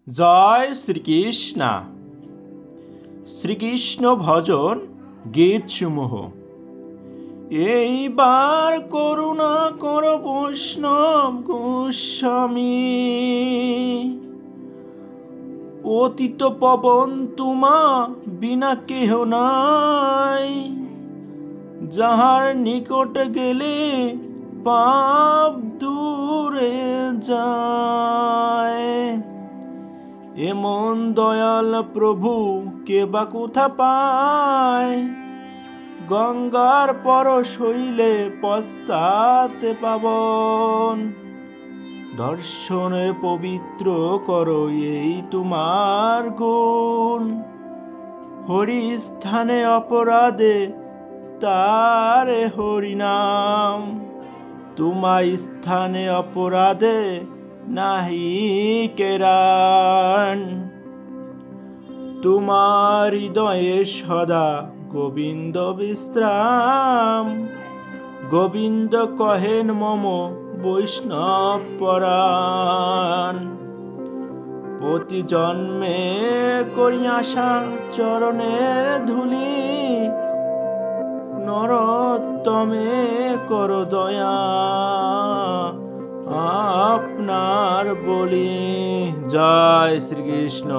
জয় শ্রীকৃষ্ণ। শ্রীকৃষ্ণ ভজন গীতসমূহ। এইবার করুণা কর বৈষ্ণব গোস্বামী, পতিত পবন তোমা বিনা কেহ নাই, যাহার নিকট গেলে পাপ দূরে যায়। এমন দয়াল প্রভু কে বা কোথা পায়, গঙ্গার পরশ হইলে পশ্চাতে পাবন। দর্শনে পবিত্র করো এই তোমার গুণ, হরি স্থানে অপরাধে তারে হরিনাম। তোমার স্থানে অপরাধে নাহি কেরান, তোমার হৃদয়ে সদা গোবিন্দ বিশ্রাম। গোবিন্দ কহেন মম বৈষ্ণব পরাণ, প্রতি জন্মে করি আশা চরণের ধুলি, নরোত্তমে কর দয়া আপনার বলি। জয় শ্রীকৃষ্ণ।